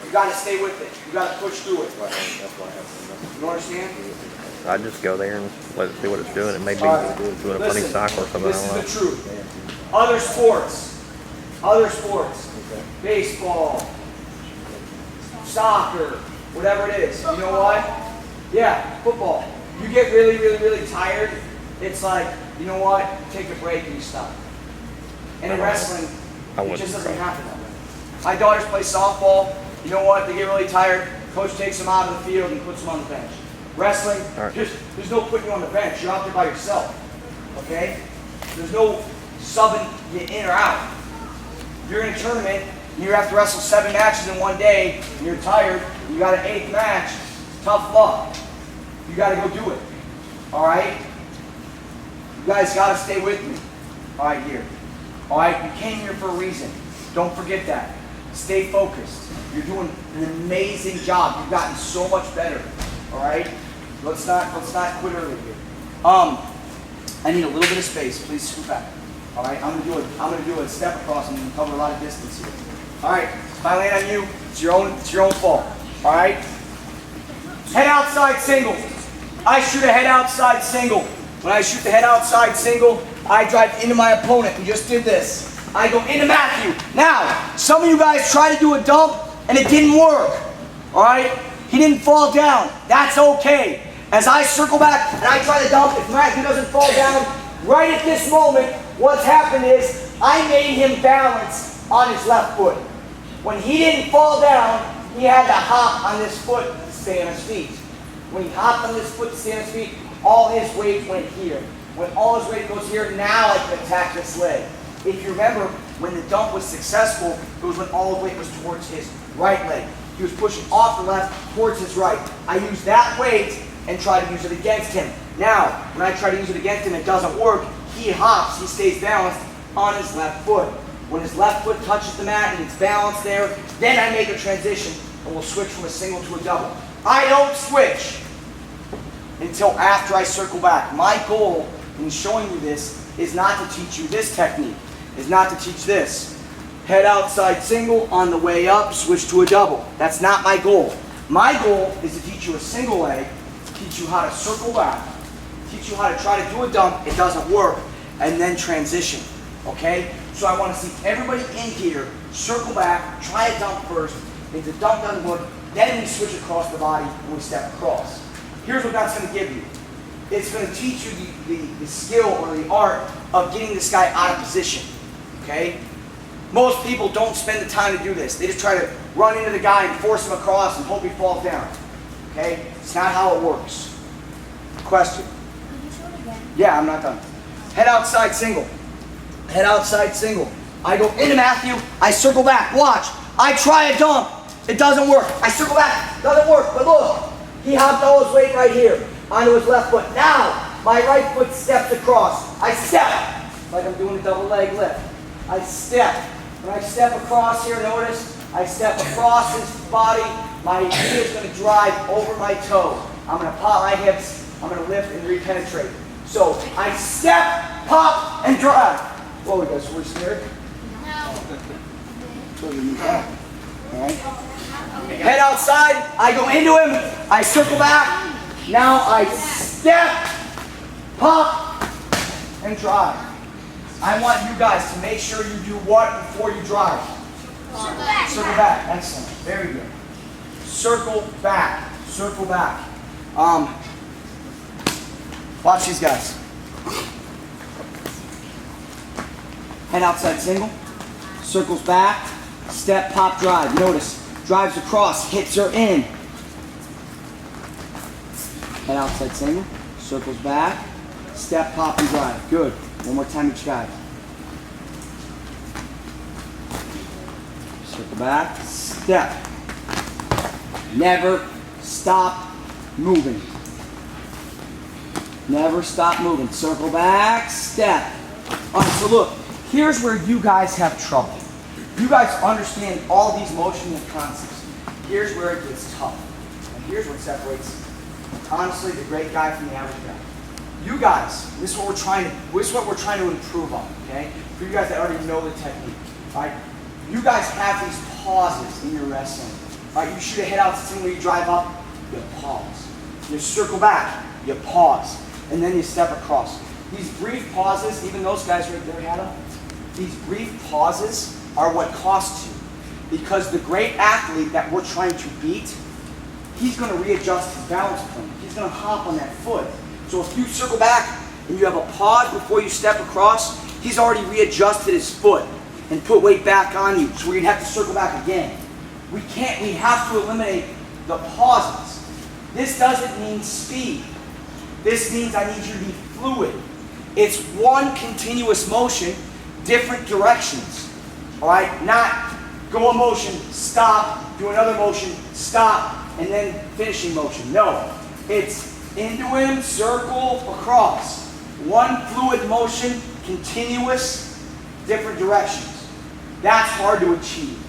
You got to stay with it. You got to push through it. You understand? I just go there and let it see what it's doing. It may be doing a funny cycle or something. This is the truth. Other sports, baseball, soccer, whatever it is. You know what? Yeah, football. You get really, really, really tired. It's like, you know what? Take a break and you stop. And in wrestling, it just doesn't happen that way. My daughters play softball. You know what? They get really tired. Coach takes them out of the field and puts them on the bench. Wrestling, there's no putting you on the bench. You're out there by yourself. Okay? There's no subbing you in or out. You're in a tournament, and you have to wrestle 7 matches in one day, and you're tired, and you got an 8th match. Tough luck. You got to go do it. All right? You guys got to stay with me. All right, here. All right? You came here for a reason. Don't forget that. Stay focused. You're doing an amazing job. You've gotten so much better. All right? Let's not quit early here. I need a little bit of space. Please scoot back. All right? I'm gonna do a step across and cover a lot of distance here. All right? If I land on you, it's your own fault. All right? Head outside single. I shoot a head outside single. When I shoot the head outside single, I drive into my opponent. We just did this. I go into Matthew. Now, some of you guys try to do a dump and it didn't work. All right? He didn't fall down. That's okay. As I circle back and I try to dump, if Matthew doesn't fall down, right at this moment, what's happened is I made him balance on his left foot. When he didn't fall down, he had to hop on this foot to stay on his feet. When he hopped on this foot to stay on his feet, all his weight went here. When all his weight goes here, now I can attack this leg. If you remember, when the dump was successful, it was when all the weight was towards his right leg. He was pushing off the left towards his right. I used that weight and try to use it against him. Now, when I try to use it against him, it doesn't work. He hops, he stays balanced on his left foot. When his left foot touches the mat and it's balanced there, then I make a transition and we'll switch from a single to a double. I don't switch until after I circle back. My goal in showing you this is not to teach you this technique, is not to teach this. Head outside single, on the way up, switch to a double. That's not my goal. My goal is to teach you a single leg, teach you how to circle back, teach you how to try to do a dump, it doesn't work, and then transition, okay? So I want to see everybody in here circle back, try a dump first. If the dump doesn't work, then we switch across the body and we step across. Here's what that's going to give you. It's going to teach you the skill or the art of getting this guy out of position, okay? Most people don't spend the time to do this. They just try to run into the guy and force him across and hope he falls down. Okay? It's not how it works. Question? Could you show it again? Yeah, I'm not done. Head outside single. Head outside single. I go into Matthew. I circle back. Watch. I try a dump. It doesn't work. I circle back. Doesn't work. But look. He hopped all his weight right here onto his left foot. Now, my right foot steps across. I step. Like I'm doing a double leg lift. I step. When I step across here, notice, I step across his body. My knee is going to drive over my toe. I'm going to pop my hips. I'm going to lift and repenetrate. So I step, pop, and drive. Whoa, you guys were scared? All right. Head outside. I go into him. I circle back. Now I step, pop, and drive. I want you guys to make sure you do what before you drive? Circle back. Circle back. Excellent. Very good. Circle back. Circle back. Watch these guys. Head outside single. Circles back. Step, pop, drive. Notice. Drives across. Hits are in. Head outside single. Circles back. Step, pop, and drive. Good. One more time each guy. Circle back, step. Never stop moving. Never stop moving. Circle back, step. All right, so look, here's where you guys have trouble. You guys understand all these motions and concepts. Here's where it gets tough. And here's what separates, honestly, the great guy from the average guy. You guys, this is what we're trying to improve on, okay? For you guys that already know the technique, all right? You guys have these pauses in your wrestling, All right, you shoot a head out to something where you drive up, you pause. You circle back, you pause, and then you step across. These brief pauses, even those guys right there had them, these brief pauses are what costs you. Because the great athlete that we're trying to beat, he's going to readjust his balance point. He's going to hop on that foot. So if you circle back and you have a pause before you step across, he's already readjusted his foot and put weight back on you. So you'd have to circle back again. We have to eliminate the pauses. This doesn't mean speed. This means I need you to be fluid. It's one continuous motion, different directions. All right? Not go a motion, stop, do another motion, stop, and then finishing motion. No. It's into him, circle, across. One fluid motion, continuous, different directions. That's hard to achieve.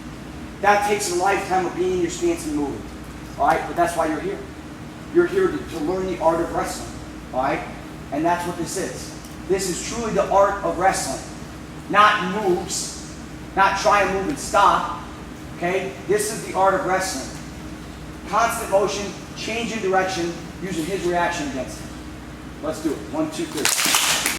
That takes a lifetime of being in your stance and moving. All right? But that's why you're here. You're here to learn the art of wrestling. All right? And that's what this is. This is truly the art of wrestling. Not moves. Not try and move and stop. Okay? This is the art of wrestling. Constant motion, change in direction, using his reaction against him. Let's do it. 1, 2, 3.